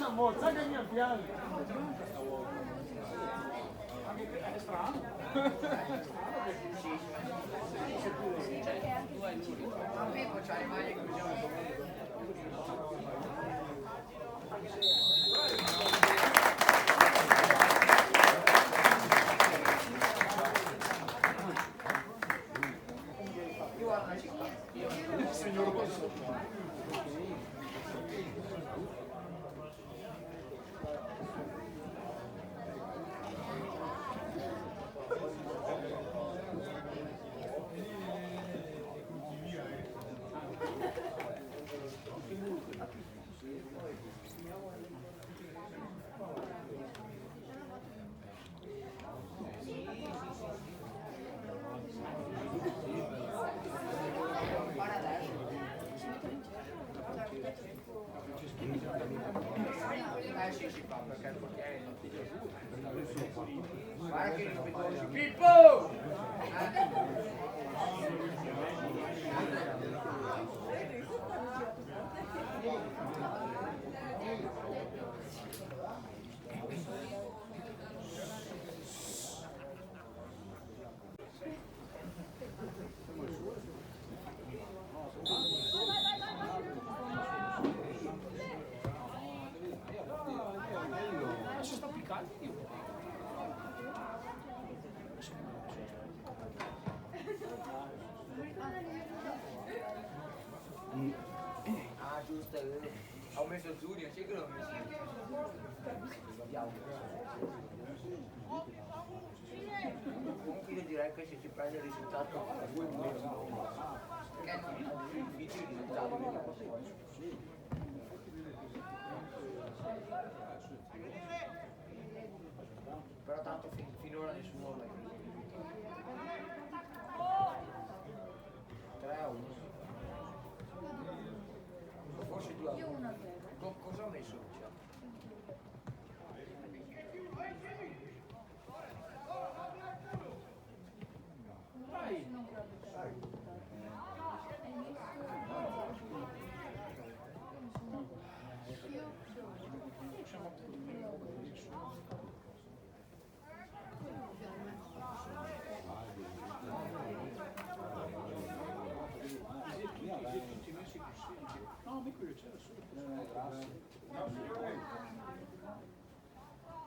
mozza che mi avviale. È strano. A me c'ha le maglie così. Io guardo la città. Signor Rosso. Sì, si fa perché il portiere guarda che rispettosi. Pippo! Ci sta piccando io. Ah, giusto, ho messo Giulio, sì che l'ho messo. Comunque io direi che se si prende il risultato perché non è difficile il risultato. Però tanto finora nessuno l'ha visto. 3-1. Forse 2-1. Cosa ho messo?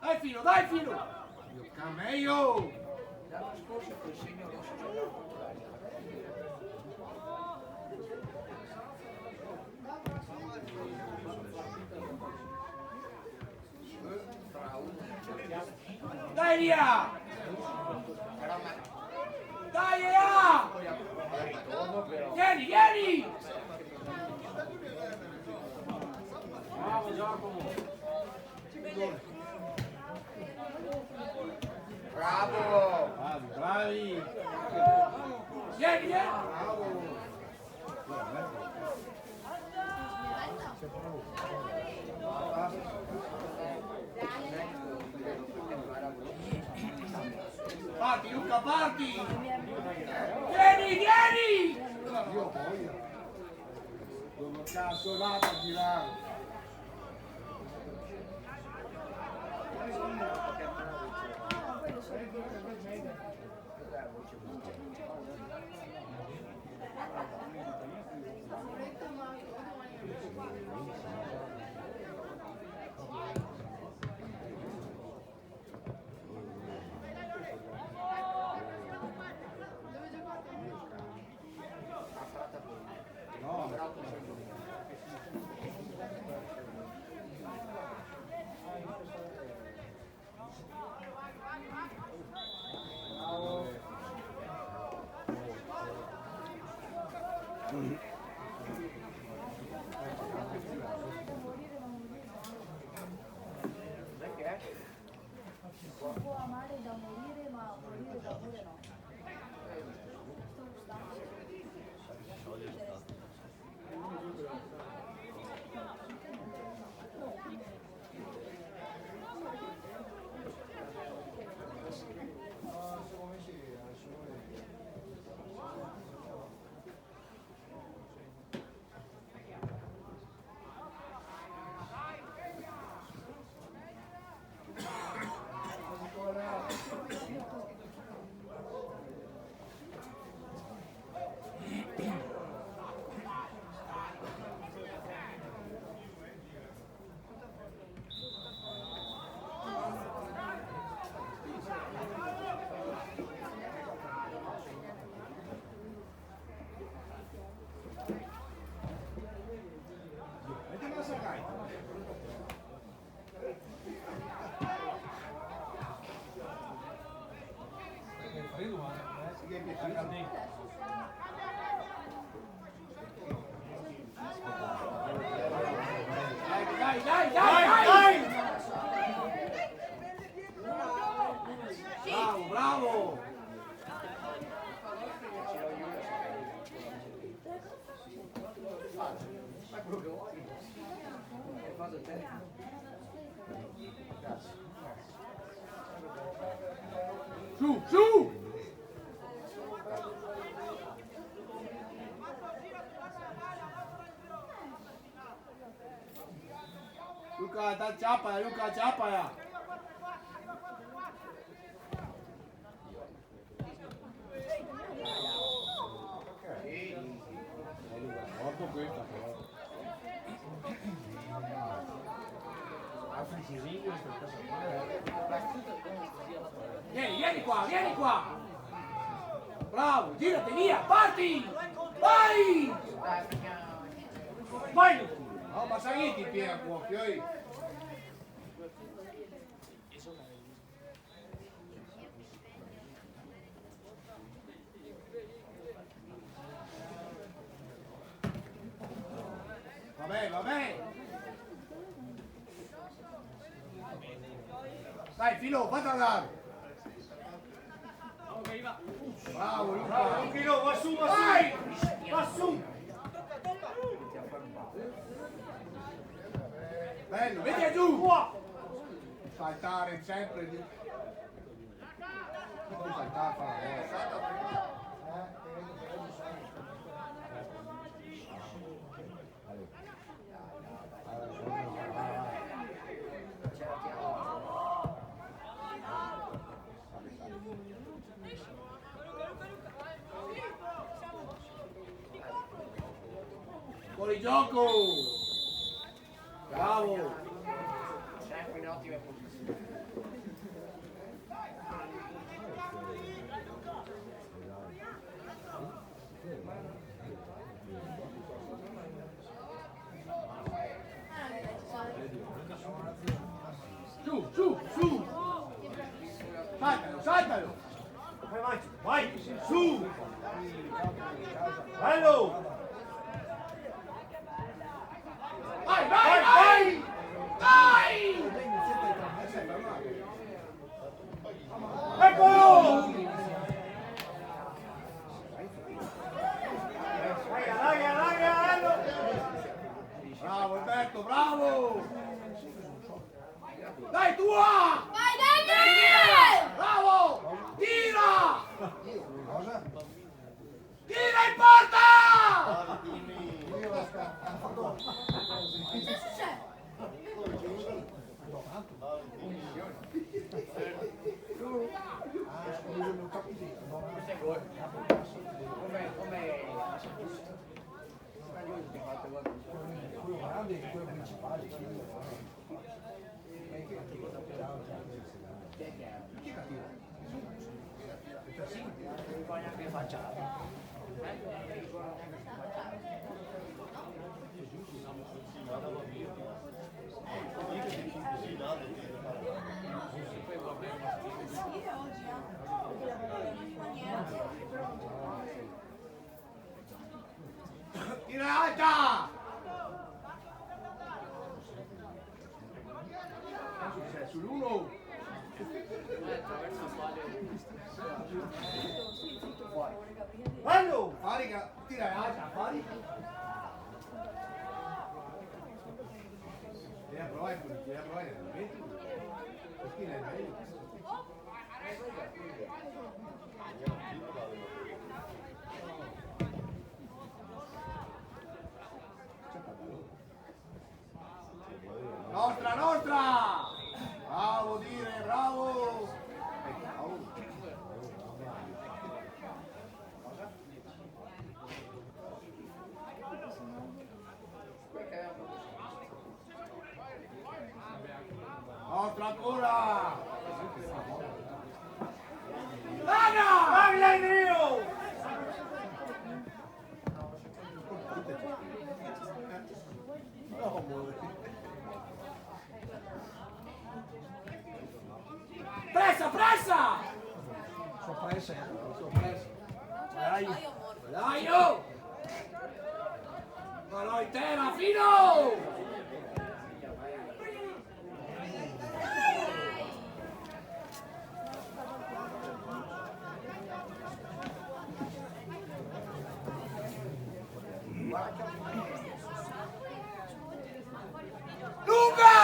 Dai filo, dai filo! Camello! L'anno scorso col segno rosso giocava contro l'Aria. Dai via! Dai via! Vieni, vieni! Bravo Giacomo! Bravo! Bravi, bravi! Vieni, vieni! Parti Luca, parti! Vieni, vieni! Io poi dove cazzo vado a girare? Può amare da morire, ma morire da amore no. Luca, ciappaia, Luca, ciappaia. Morto questa però. Vieni qua, vieni qua! Bravo, girati via, parti! Vai! Vai! No, ma sai ti piega cuocchio, Vabbè. Dai, filo, fate andare. Bravo, Luca. Bravo, Luchino, va su, va su! Va su! Bello, Vedi giù! saltare sempre di... Non saltare, fare Fuori gioco! Bravo! Sempre in ottime posizioni. Su! Saltalo! Vai! Su! Bello! Vai! Eccolo! Bravo Alberto, bravo! Dai tua! Vai Daniele! Bravo! Tira! Cosa? Tira in porta! Adesso c'è! Questo è gol. Come che ha fatto gol. Quello grande è quello principale. Poi neanche facciamo. Tira alta! Sull'1. Bello! Farica, tira alta, farica. Devi provare, metti. Perché ne hai? Nostra! Bravo dire, bravo! Nostra ancora! Dana! Parla in Rio! Pressa! Sorpresa. Dai, oh! Mano intera, fino! Luca!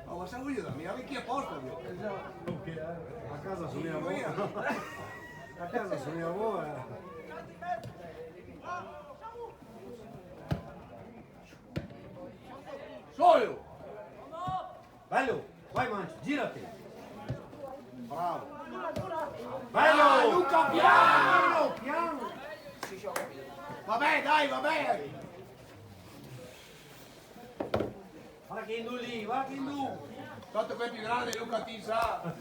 Oh, ma siamo io da mia, chi è posto? A casa suoniamo. A casa suoniamo. ho capito. Vabbè, dai, vabbè. Guarda che indu lì, guarda che indu. Tanto quel più grande Luca ti sa.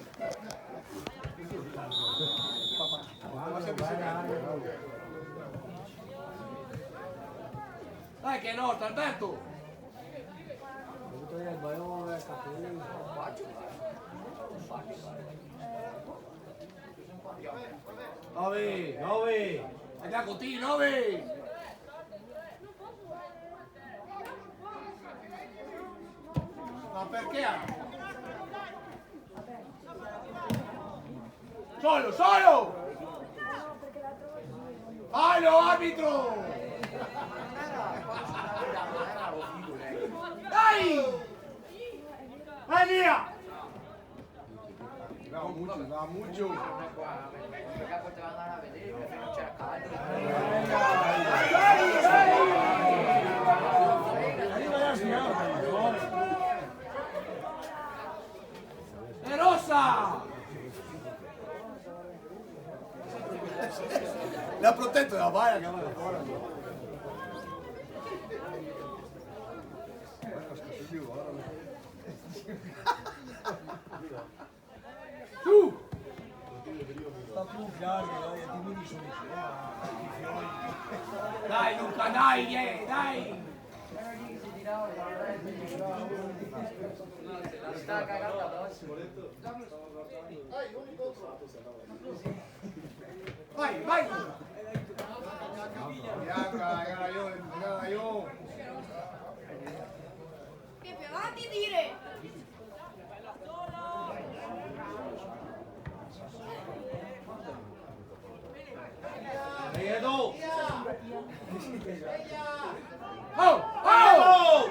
Ma sempre dai che è nostra, Alberto. Nove, nove. Andiamo con te, 9. Ma perché? Solo, solo! Fallo, arbitro! Dai! Vai via! Va mucho. Perché potevano andare a vedere perché non c'era caldo. È rossa! L'ha protetto dalla baia che va fuori. Tu! Dai Luca, dai, dai! Sta cagando addosso. Vai, vai! Bianca, gara io. Pepe, avanti dire. Edo. Oh! Oh!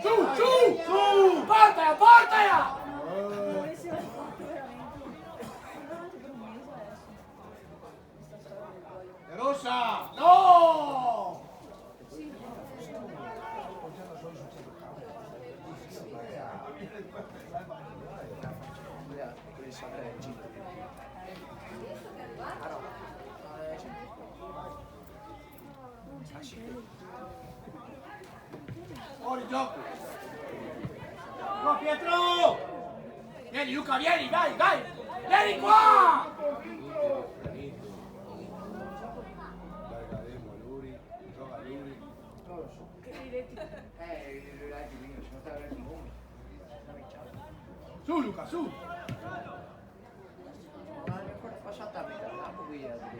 Su, su! Su! Portala, portala! È rossa! No! Fuori gioco! No, Pietro! Vieni Luca, vieni, dai, dai! Vieni qua! Su Luca, su! Ma non è ancora passata a metà campo qui a dai.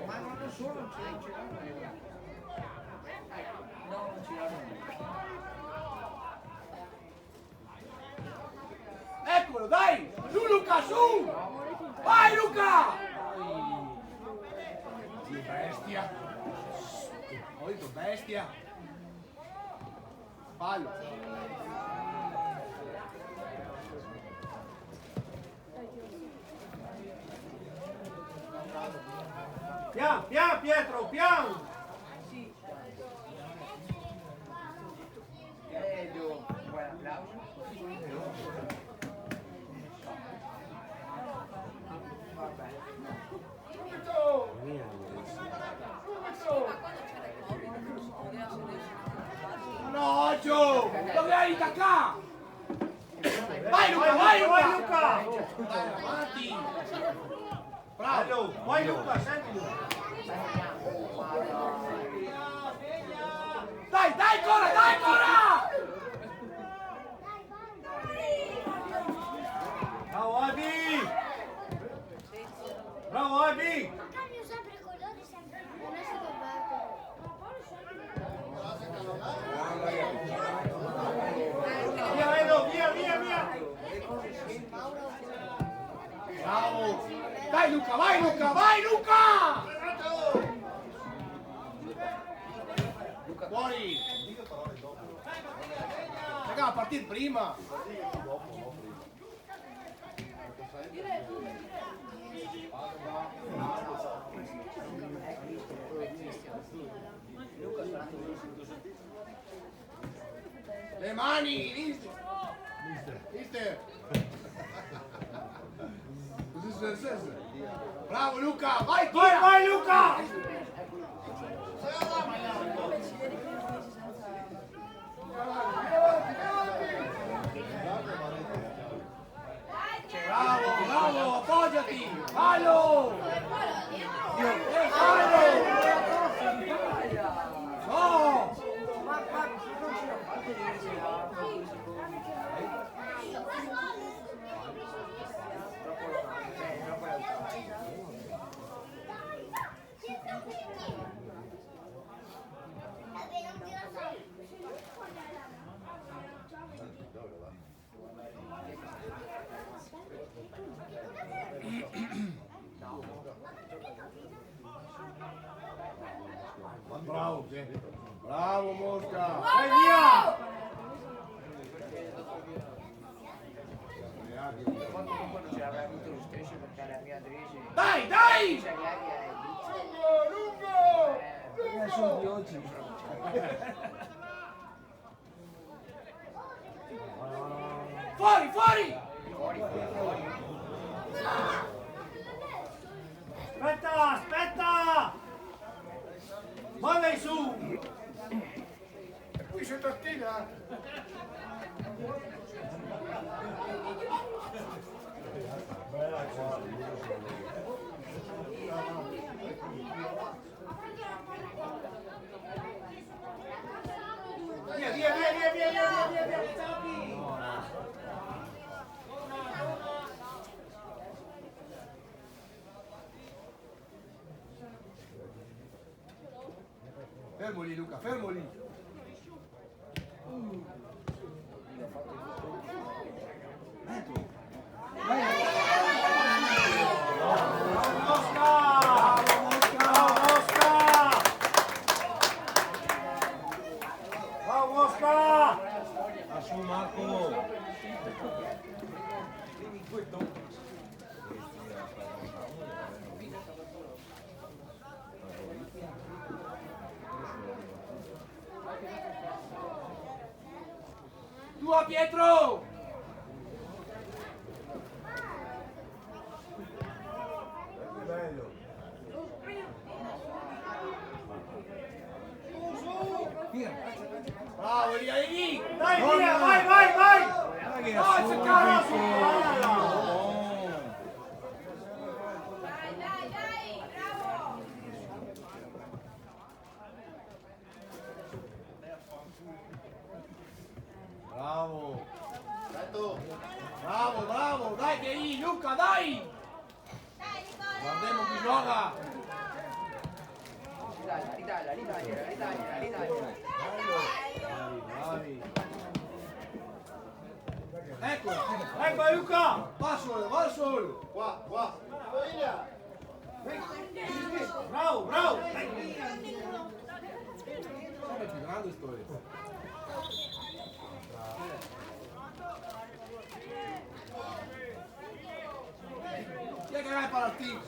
Ma non lo so, non ce l'hanno. No, non ce l'hanno. Eccolo, dai! Su Luca, su! Vai Luca! Bestia! Ho detto bestia! Fallo! Pian, Pietro, pian! Do un buon applauso. Va bene. No, Gio! Dovevi attaccare! Vai Luca, vai Luca! Vai avanti! Bravo! Vai Luca, sentilo! Dai, dai, corra, dai, corra! Bravo Albi! Bravo Albi! Ma cambio sempre i colori, sempre. Non è stato bello. Via Edo, via! Bravo! Dai Luca, vai Luca, vai Luca! Fuori! Raga, a partire prima! Le mani, mister. Mister. Così succede. Bravo Luca, vai, Vai, vai Luca! Bravo, bravo, appoggiati. Fallo. Fallo. No. Bravo, bravo Mosca. Vai via! Quando ce l'avrei avuto lo stesso perché la mia Adriese... Dai, dai! Cioè, lei è... Sono di oggi. Fuori, fuori! Aspetta, aspetta! Mandai su! Qui c'è tattina. Via, via, via, via, via, via, via, via, via. Fermo lì Luca, fermo lì. Tua Pietro! Bravo, lì, lì! Dai via, vai, vai, vai! No, cercare su! Bravo! Bravo, bravo! Dai che lì, Luca, dai! Guardiamo chi gioca! Ridaglia. Bravi! Ecco! Ecco Luca! Va solo, va solo! Qua, qua! Bravo, bravo! Come ci grande storia! Chi è che vai a partire?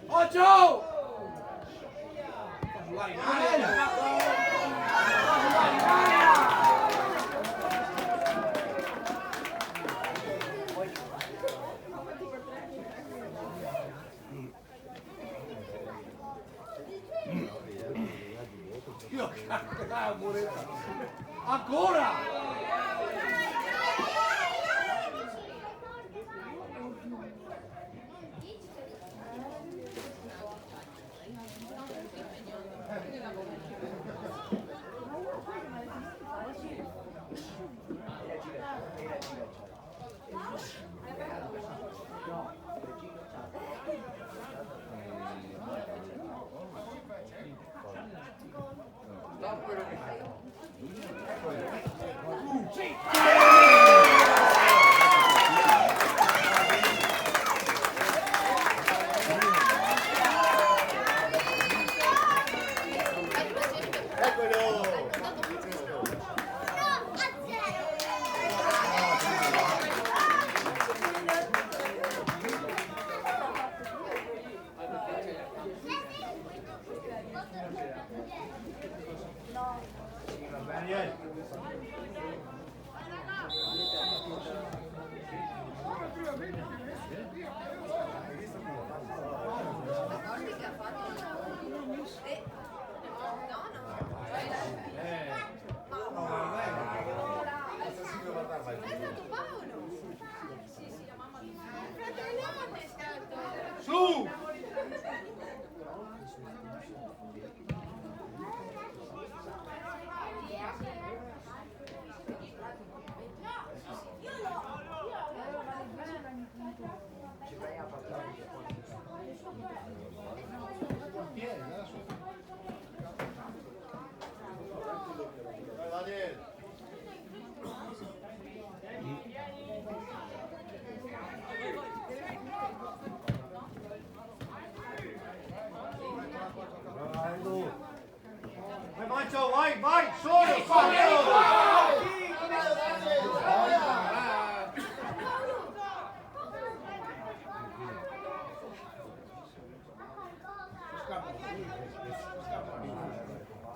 Ocho! Fa giocare in area! Fa giocare in area! Io cazzo, dai, amore! Ancora!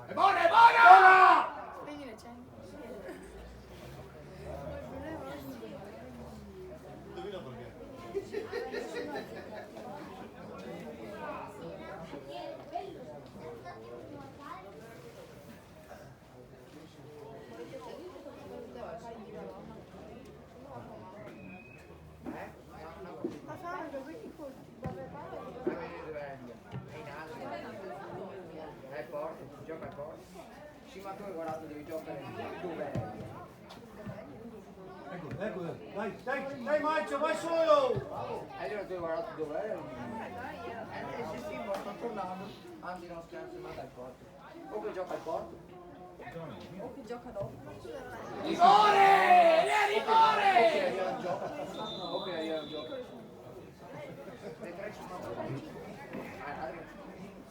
È buona, è buona! Spegni le cene. Indovina perché. Ma fanno questi colpi, dove va? È in alto. È forte, si gioca al forte. Sì, ma tu hai guardato, devi giocare dove è? Ecco, dai Maggio, vai solo! Allora tu hai guardato dove è? Sì, sì, ma sto tornando. Anzi, non scherzo, ma dal forte. O che gioca al forte. O che gioca dopo. Rigore! È Ok, rigore! io non gioco. Ok, io non gioco. Le 3 ci sono.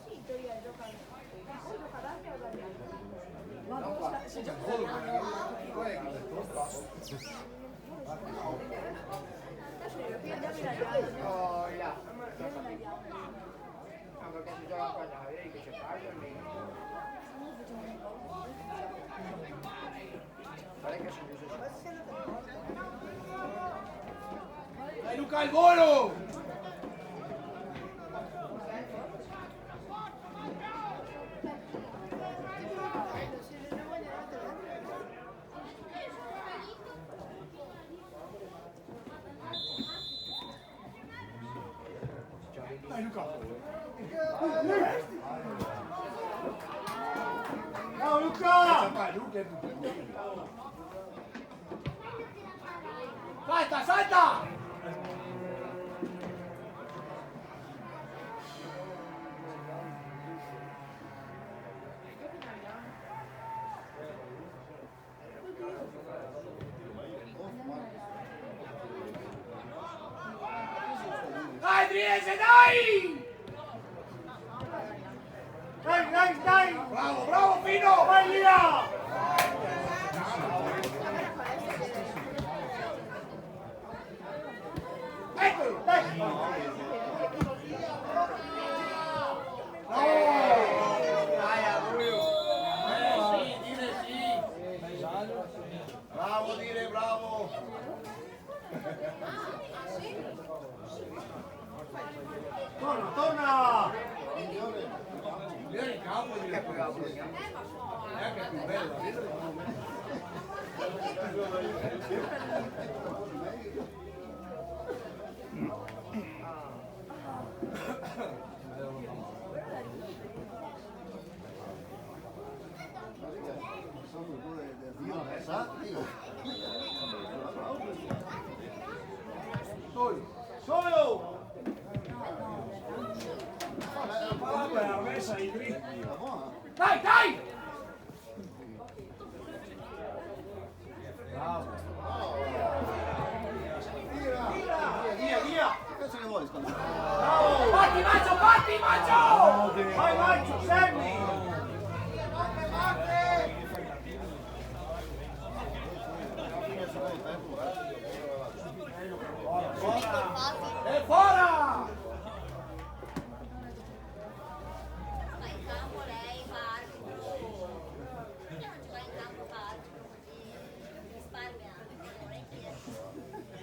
Sì, tu io gioco. O gioca d'altro o d'altro. Ma Non dove qua. sta? Si gioca Oh, là. No, perché si gioca qua, là, vedi che c'è Fabio lì. Guarda che sono chiuso. Dai Luca al volo! Dai Luca! Ciao Luca! Salta, salta! Dai Driese, dai! Dai! Bravo, bravo Pino! Vai via! Eccolo! Dai! Dai, Abuio. Sì, dire sì! Bravo dire, bravo! Torna! Vieni in campo e Che poi Abuio. è anche più bello. Solo! Dai, dai! Via! Cosa ne vuoi scaldare? Bravo! Batti, Maggio! Vai Maggio, segni! E fora! Ma in campo lei fa arbitro. Perché non ci va in campo fa arbitro così risparmia? Non è chiesto.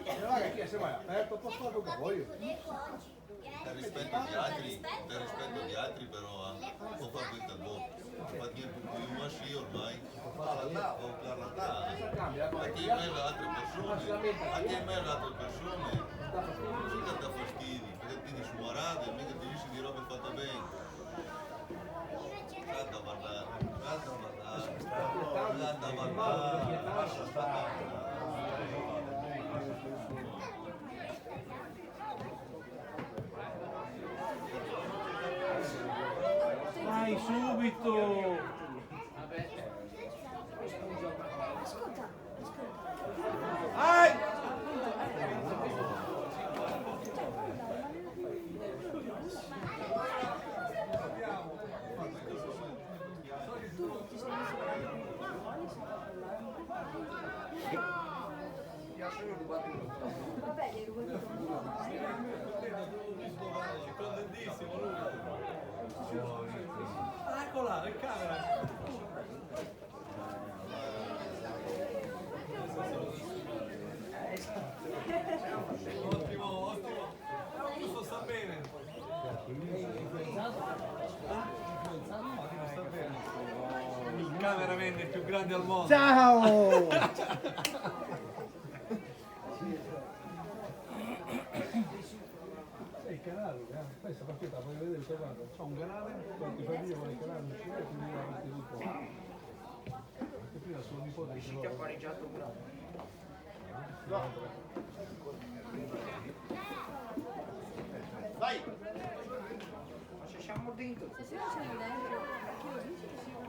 Guarda che chi se vai aperto, posso fare quello che voglio. Per rispetto agli altri però può fare questa botta. Infatti io masci ormai ho parlato. A chi è meglio altre persone, mica dà fastidio, perché ti dici guardate, mica ti dici di robe fatte bene. Guarda a guardare. Vai subito! Vai! Io sono rubato il Vabbè, gli hai rubato Contentissimo lui! Veramente il più grande al mondo. Ciao! Il canale, questa partita puoi vedere se guarda, c'ho un canale, poi ti fai video con il canale uscire e ti dico avanti tutto. E prima suo nipote Riusciti a pareggiato pure. Vai! Ma ci siamo dentro. Stasera c'è dentro. Chi lo dice che siamo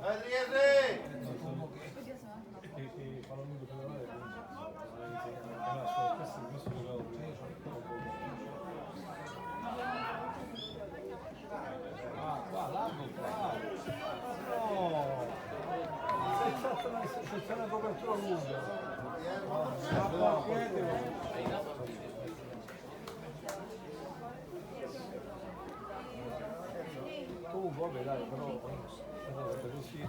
Adriele! Se c'è una copertura lunga. Comunque vabbè dai, però così.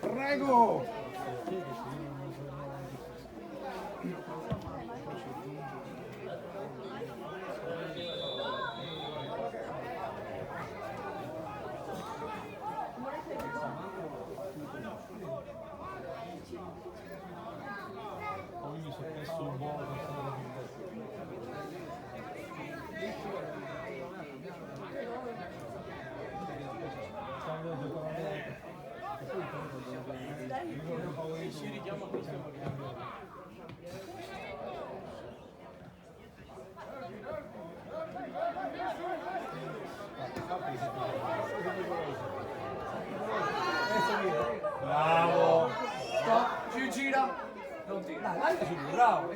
Prego! Poi mi sono messo un buono per stare la si richiama questo. Bravo! Stop, ci gira. Non tira. Dai, dai, su, bravo. Un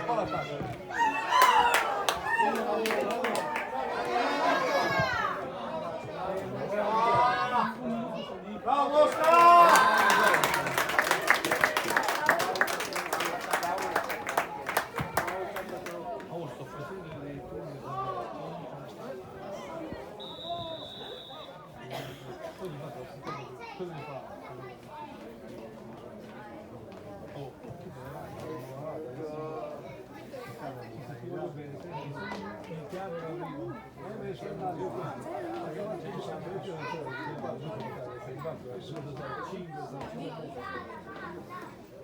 po' l'attacco. Bravo, sta! Sto facendo dei turni. Poi mi fa cosa mi fa?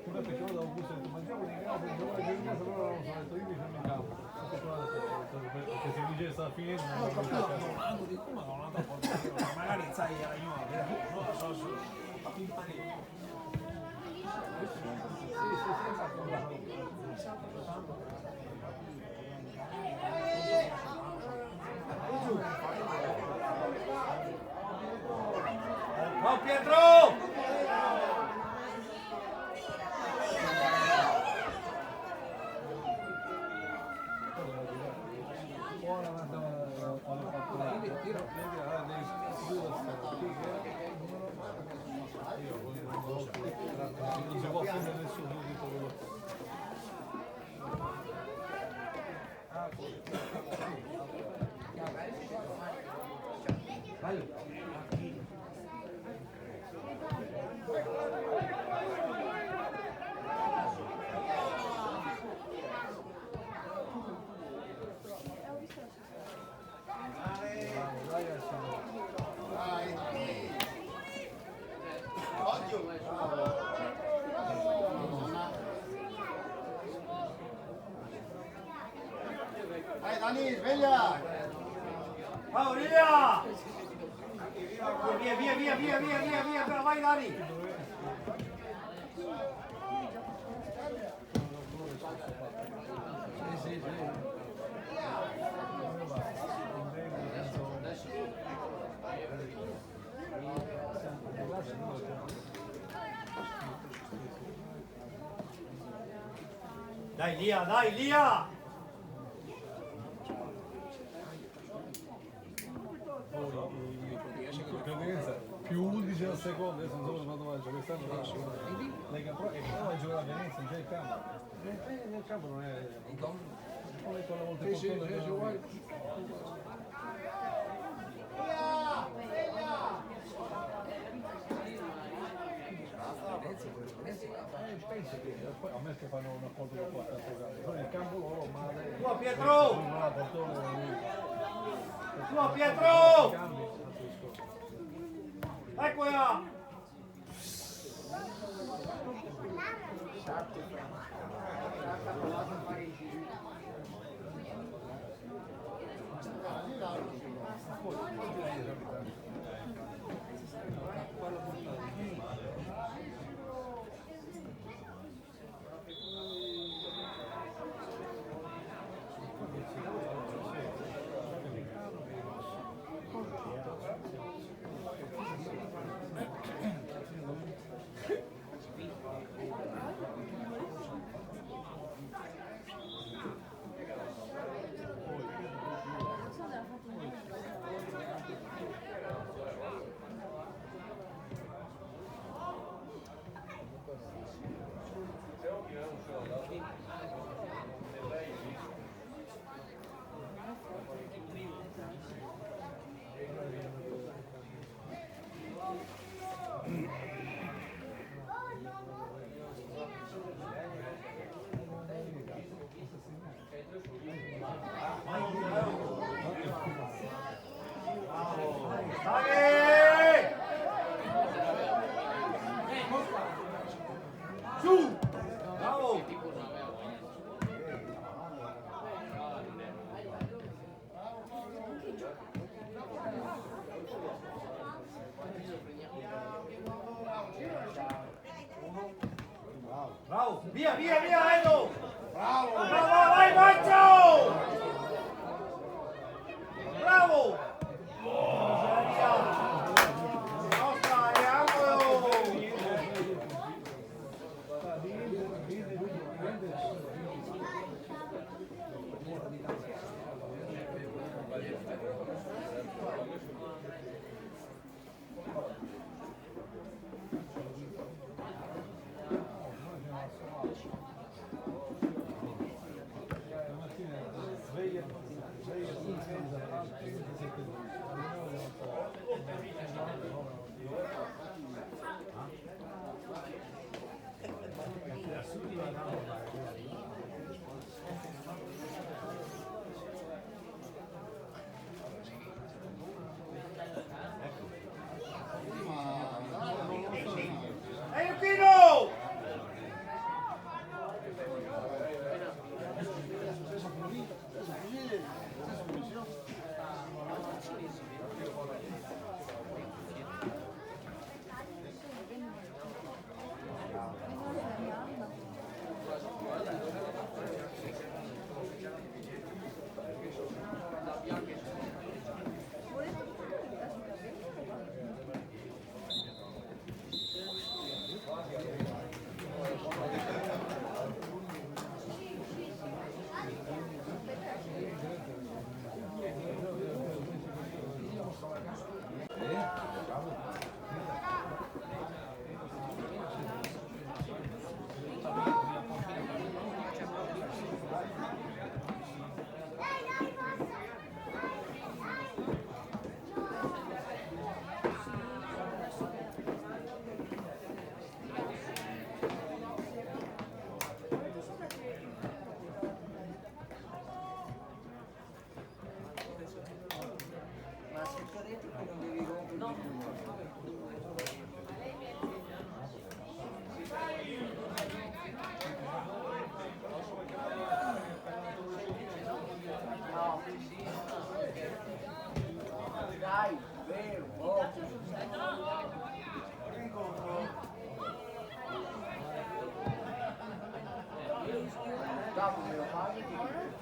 Perché io da un gusto di mangiare in casa, in casa, però non sono detto io mi fermo in campo. Perché se dice sta finendo, non lo so. Di come non andavo a portare, magari sai la no, so su. No, Pietro! Non si può prendere nessuno di quello. Dai Dani, sveglia! Aurelia! Via, via, via, via, via, via, via, vai Dani! Dai Lia, dai Lia! Più 11 al secondo, adesso non so quando va a giocare quest'anno, Lega Pro e poi va a giocare a Venezia, non c'è il campo. Nel campo non è. Ho letto una volta uguale. Penso che poi a me che fanno un accordo con qua, sono nel campo loro, ma Tua Pietro! Tua Pietro! Eccola! Su! Bravo! Bravo! Via, via, via, Edo! Bravo! Bravo, vai, Maggio! Bravo! Nostra, è angolo! Sveglia, dopo me lo paghi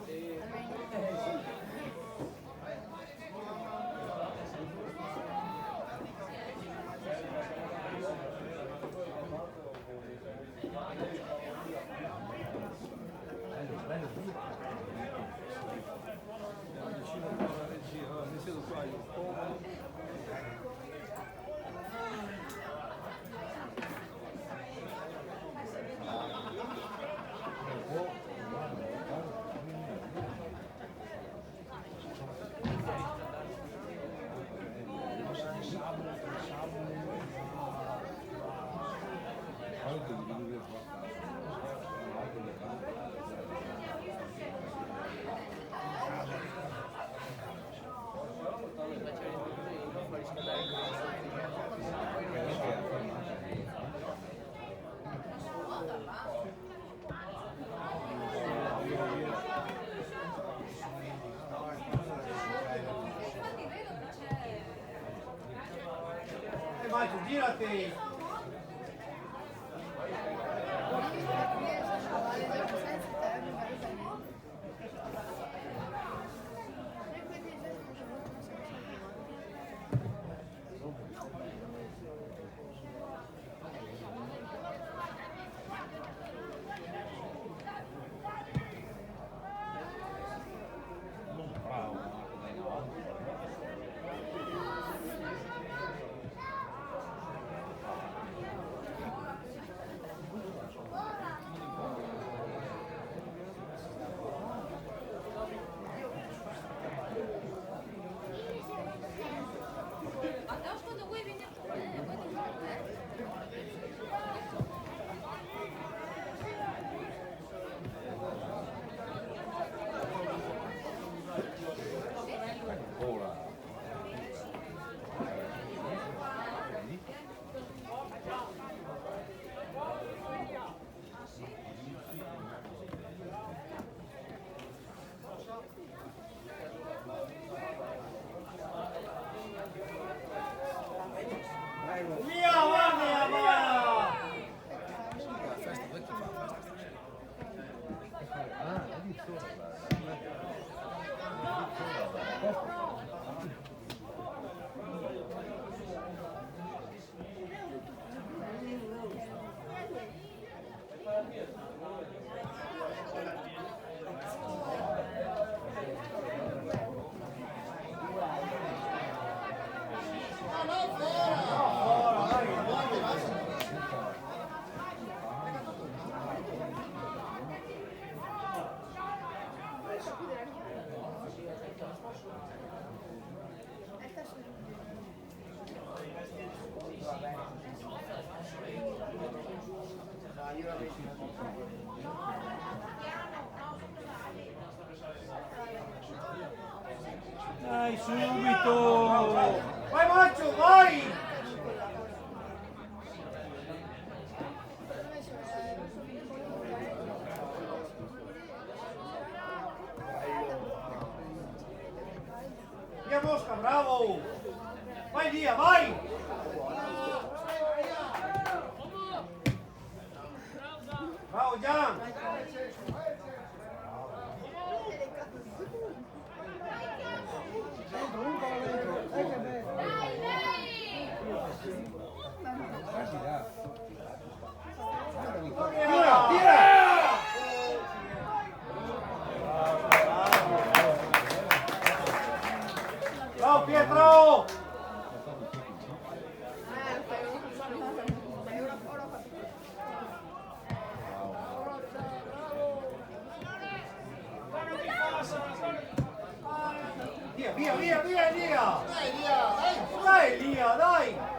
e... Mi siedo qua io, comodo. Vai, girati! Dai, subito! Vai Maccio, vai! Via Mosca, bravo! Vai via, vai! Bravo Gian! Tira, tira! Bravo Pietro! Via, via, via, via, via! Dai, Lia, dai!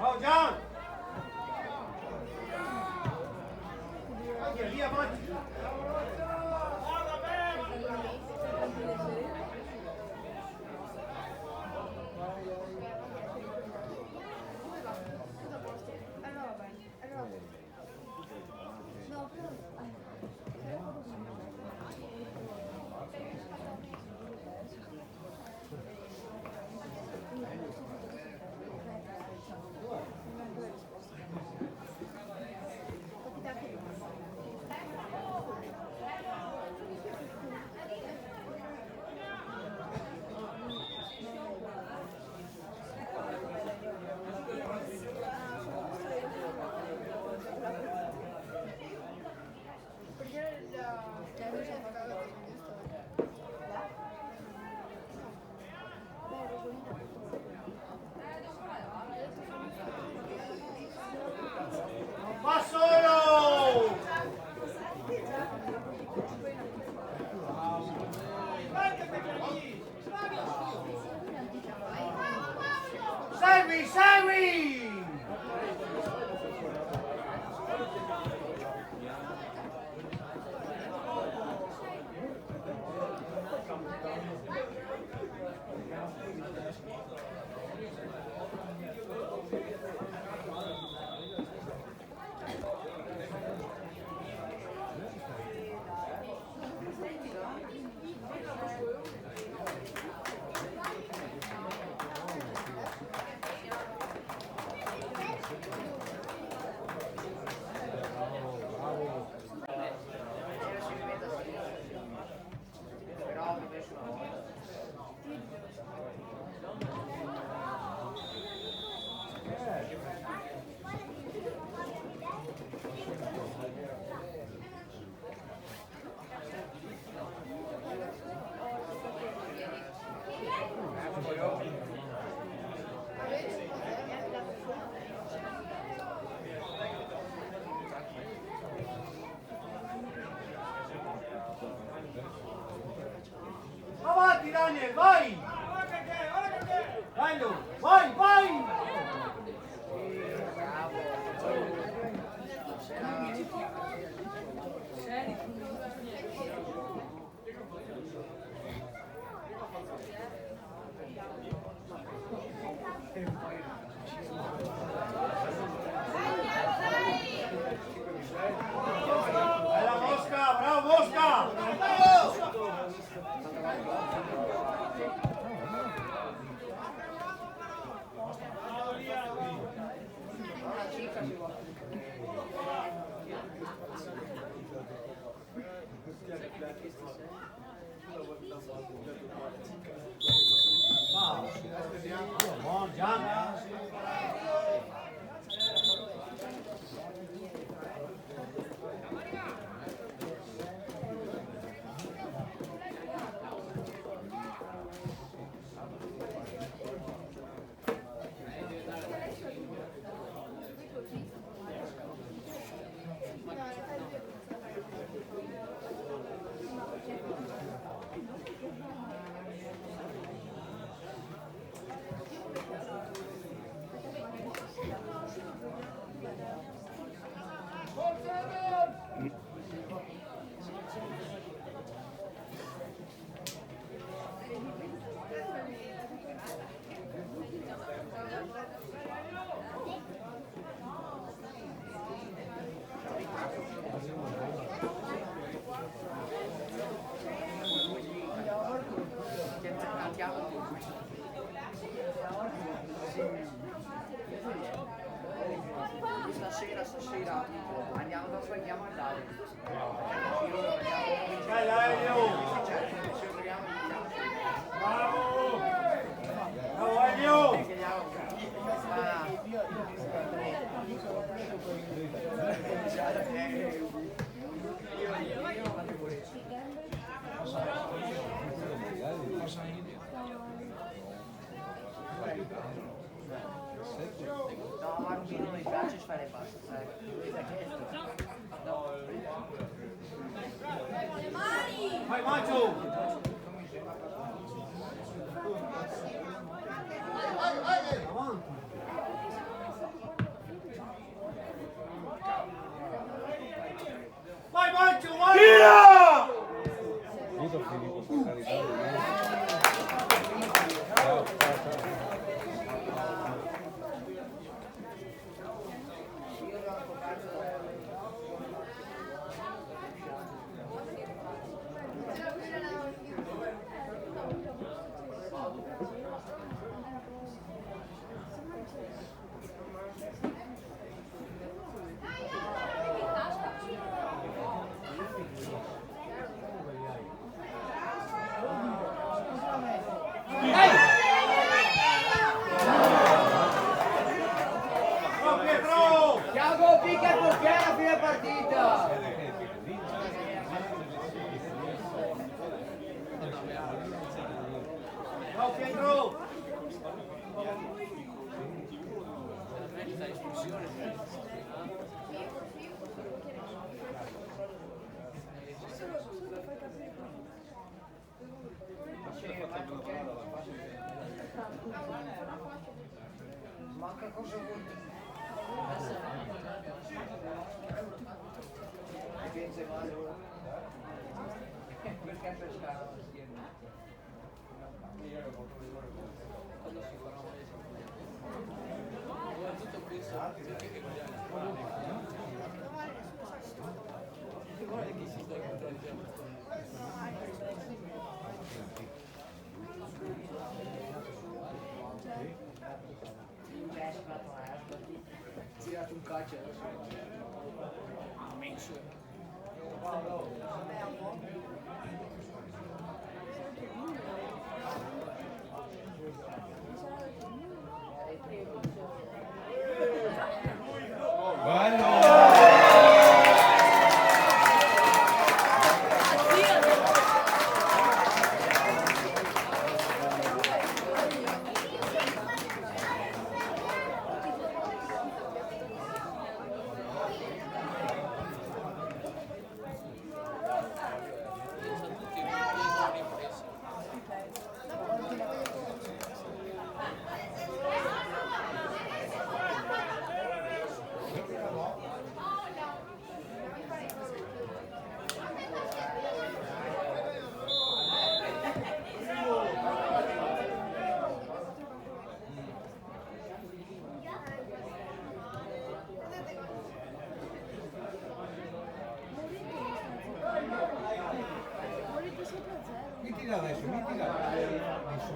Oh, John! Anche lì avanti! Va solo! Segui, segui! Avanti Daniel, vai! Vai Lu, vai, vai! Bella Mosca, bravo Mosca! chiamo tu. Stasera andiamo da prendiamo il Davide. Dai Elio! Bravo! Bravo Elio! No, ma Rubino non mi piace fare basta, sai? No. Vai Maggio! Vai Maggio, vai! Via! Vedo Filippo per carità. Ciao, ciao, ciao. Tiago, picca il portiere a fine partita! Ciao Pietro! Manca cosa vuoi? Pensi male ora? Perché pescare assieme? Quando si farà un mese? Tutto questo guarda che si sta incontrando. Tirato un calcio adesso. Immenso. Mettila adesso, mettila adesso.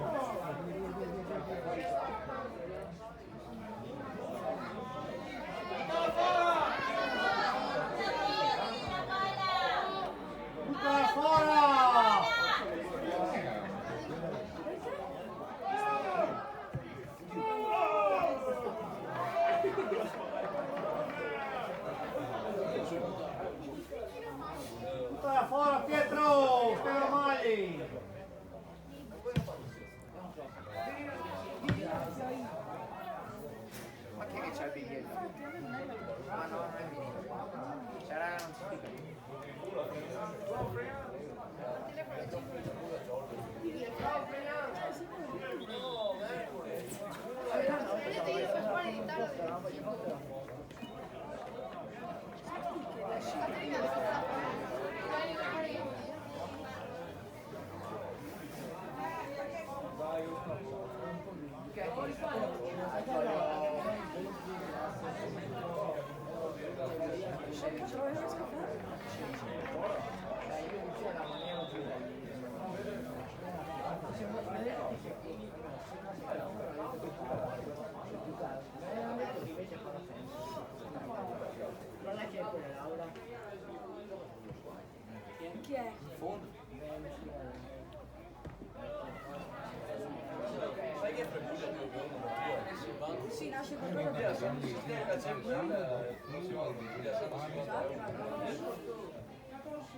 Buttala fuori! Buttala fuori Pietro! Spero male! Chi è? Sì, nasce qualcosa di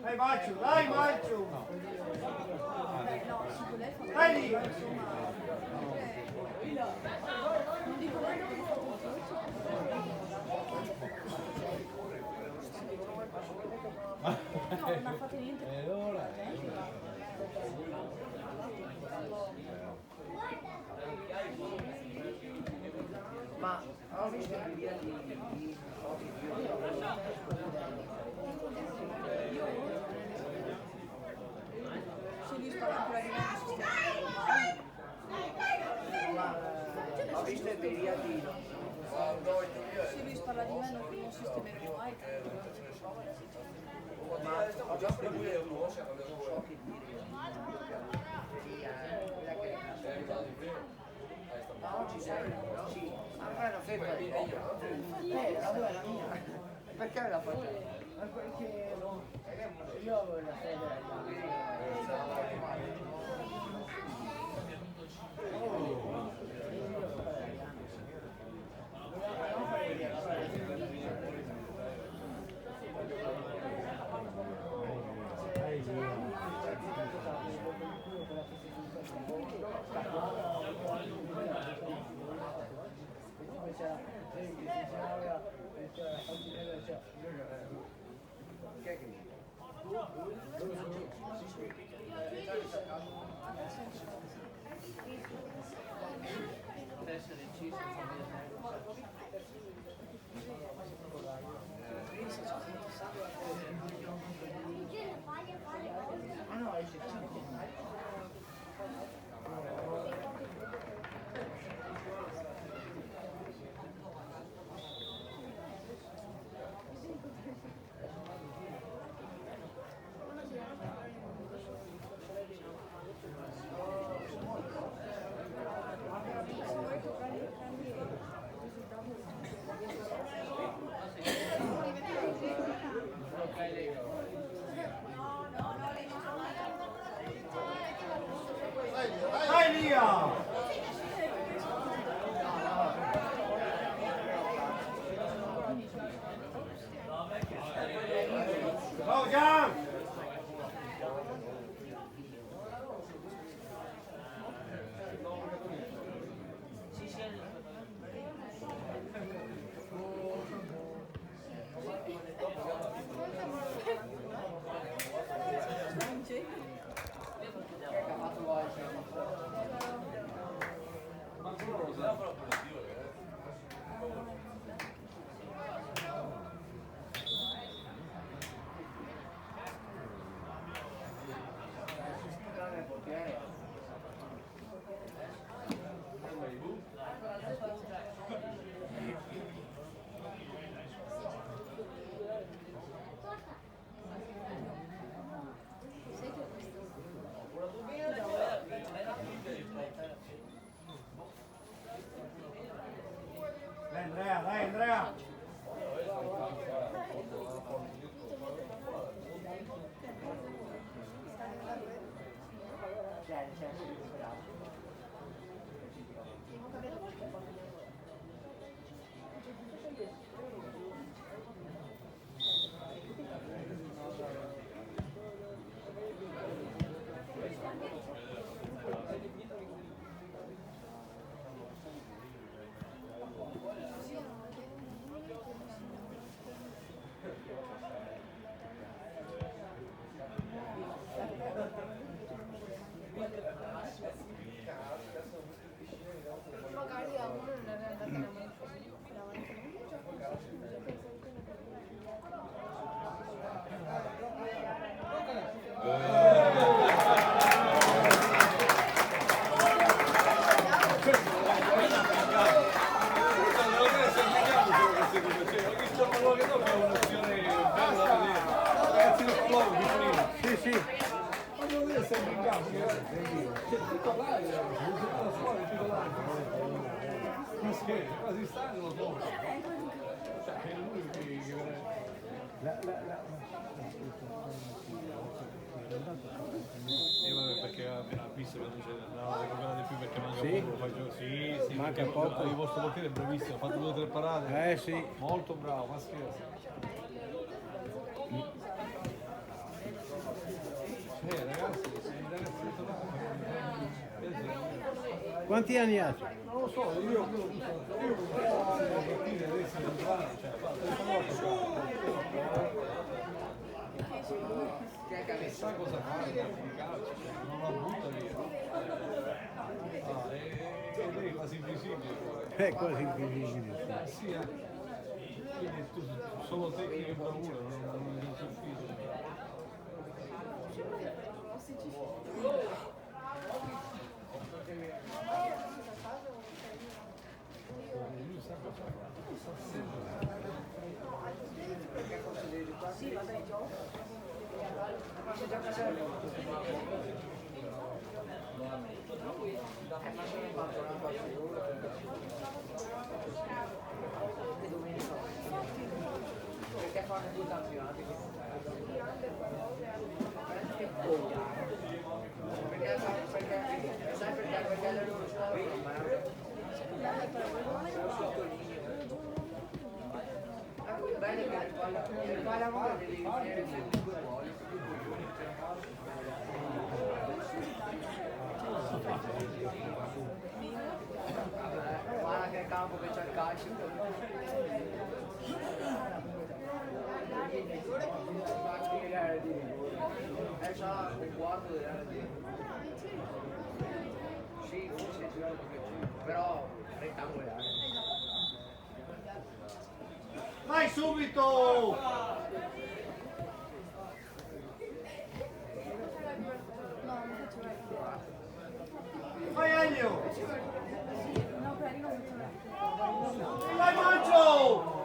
Dai Maccio, dai Maccio! no, su telefono. Dai lì! Non dico no, non ha fatto niente. E ora? Ma ho visto il video di Se lui spara ancora di me non si ho visto il video di Se lui spara di me non sistemeremo mai. ma ho già preso non so che dire ma oggi sei sì ma è una febbre la tua è la mia perché me la faccio? Perché io avevo la febbre Dai Lia! Ciao Gian! Dai Andrea! Magari a uno non è andata la mano. Sì, sì. Voglio vedere sempre in campo, c'è titolare, la scuola è titolare. Non scherzo, quasi stanno lo so. Cioè, è lui che Vabbè, perché appena visto che non c'è la recuperate più perché manca Sì? poco, faccio sì, Manca perché poco. il vostro portiere è bravissimo, ha fatto 2 o 3 parate. Sì. Molto bravo, ma scherzo. Ragazzi, Quanti anni ha? non lo so, io partire adesso sa cosa fare, calcio, non la butta via. Ed è quasi invisibile. È quasi invisibile. Sì, quindi tu solo tecnica e bravura, non c'è ufficio. Lui sa cosa fare. Sì, vabbè, gioco. Ma se ne faccio una cosa e domenica perché fanno 2 campionati perché sai perché le loro scuole il bello è che il pallavolo devi finire su 2 ruoli guarda che campo che c'è il calcio è già un quarto sì, forse però rettangolare Vai subito! Vai Elio! Vai Maggio!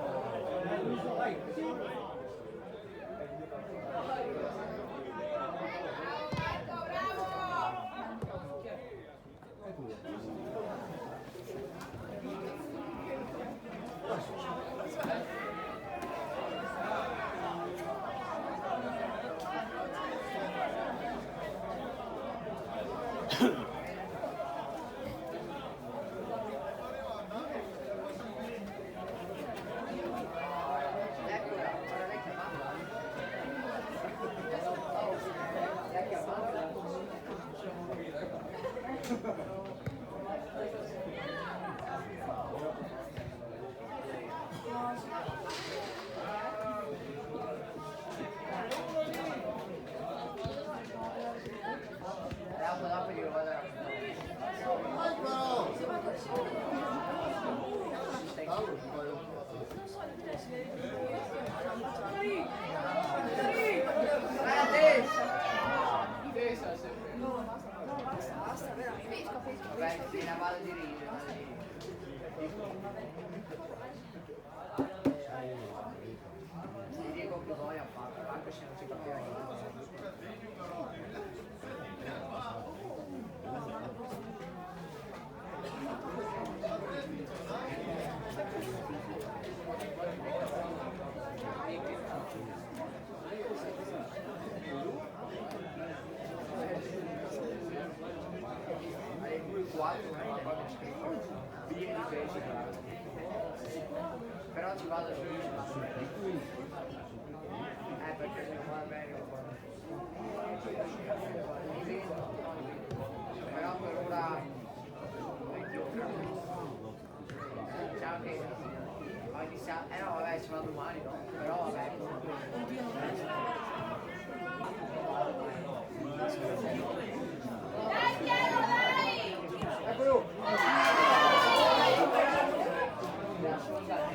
Vabbè, me ne vado di ridere. Ti dico che poi ha fatto, anche se non si capiva però ci vado perché se non va bene però per ora diciamo che oggi siamo no vabbè ci vado domani no però vabbè eccolo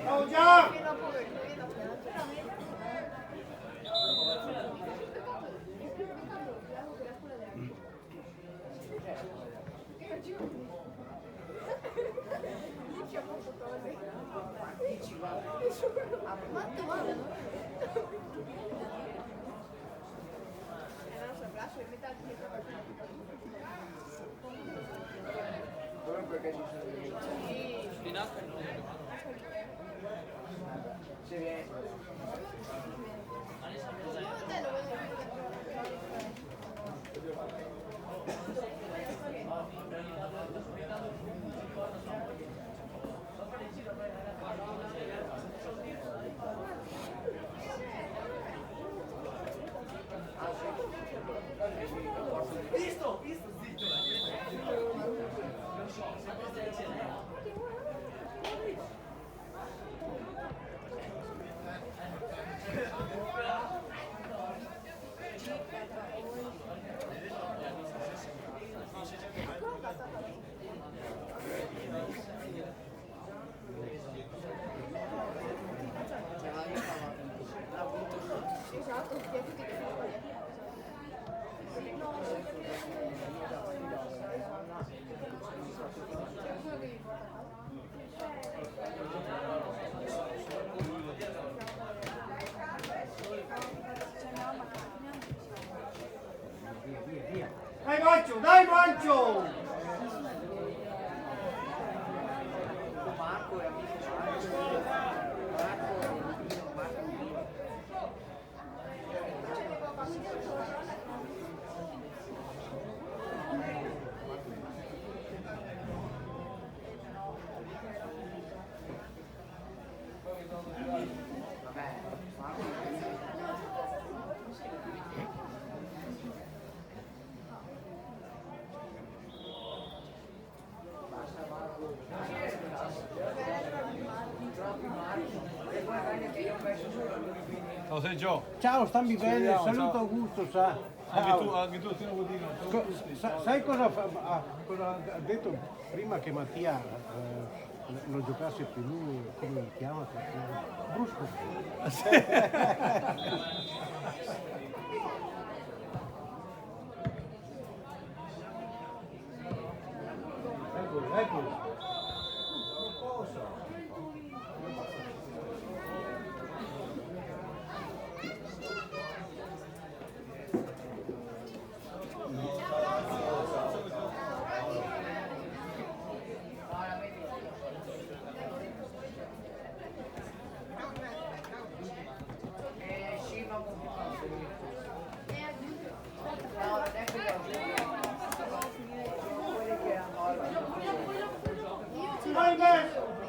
Ciao già! perché ci sono se viene Dai Mancio! Marco è amico Ciao Sergio. Ciao, stammi bene, Ciao, saluto ciao. Augusto, sa. Anche tu, Tino Budino. Sai cosa, cosa ha detto prima che Mattia non giocasse più lui, come lo chiama? Brusco. Eccolo.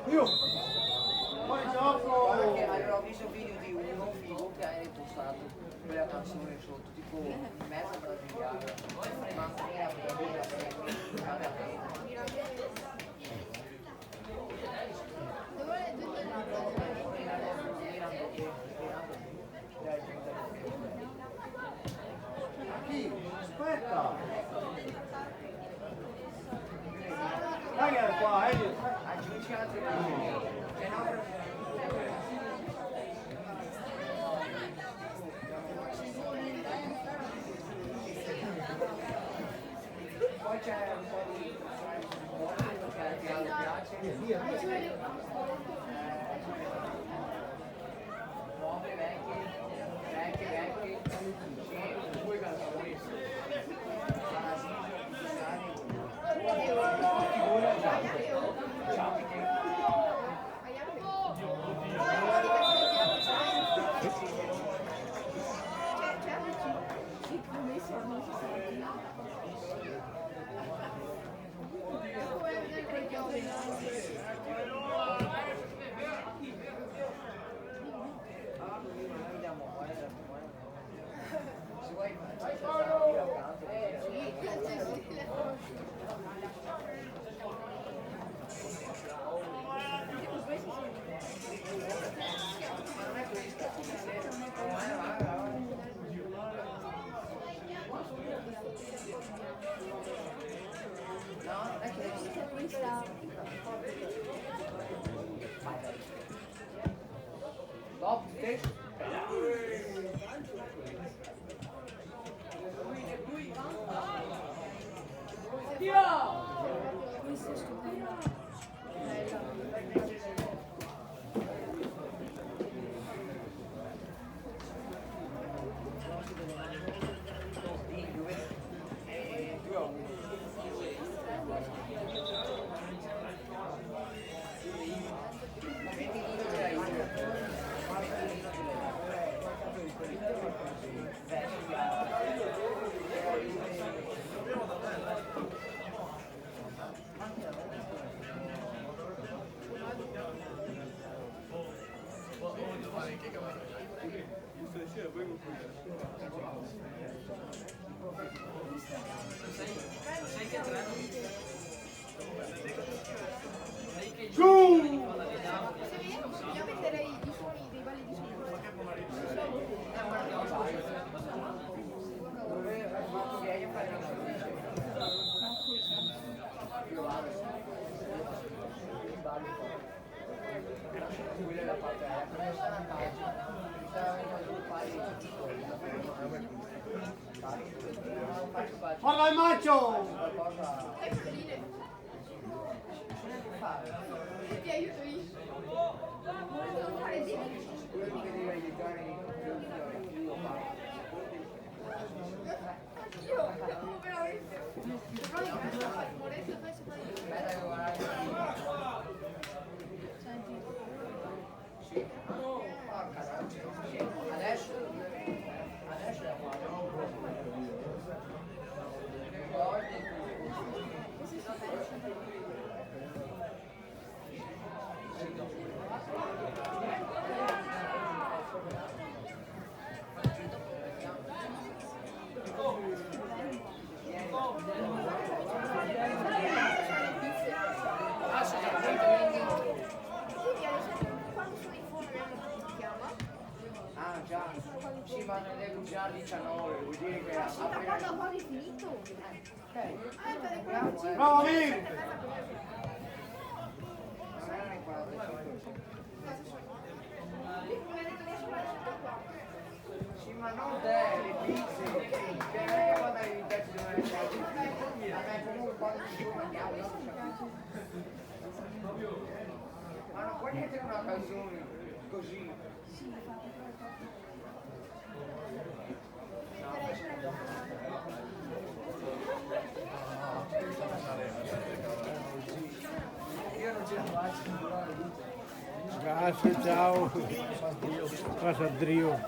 Io! Poi gioco! Allora ho visto un video di uno figo che ha ripostato quella canzone sotto, tipo in mezzo brasiliano. Ma era Chi? Aspetta! Dai qua, aggiungi altri poi c'è un po' di che al piace nuove, vecchie e due canzoni Questo è stupendo. Io metterei i suoni dei balli di suoni. Dove ha fatto lei a fare una quella è la parte quando sta a casa sta a fare Parla il macio! qualcosa Dai palline. Ti aiuto io. Non fare di quello che deve aiutare io Io veramente. Però io adesso fare il muretto, poi si fa il bella guardare sì porca adesso la fanno quando sono in fondo si chiama? ah già sì ma non devo già 19 vuol dire che Ma appena quando ho quasi finito? Per quello che ci Bravo Mir! non erano i 45 mi ha detto che sono qua. sì ma non te le pizze perché quando arrivi in pezzi devono essere a me comunque quando ci sono andiamo io non capisco ma non puoi mettere una canzone così io non ce la faccio Grazie, ciao. Passa Drio.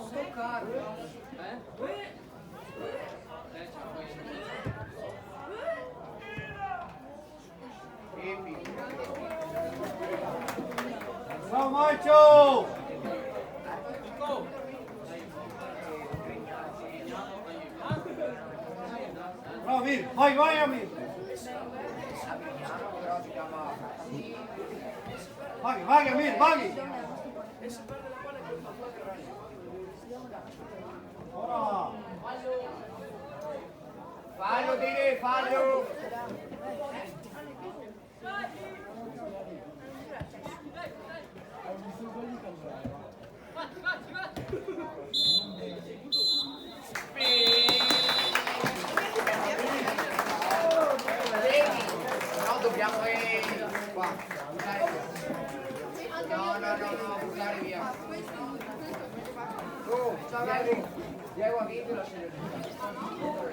sto carro Ciao macio! Bravo Mir, vai Amir! però si chiama Vai Amir, vai! Ora! fallo dire fallo no dobbiamo qua no buttare via oh ciao Diego ha vinto la scelta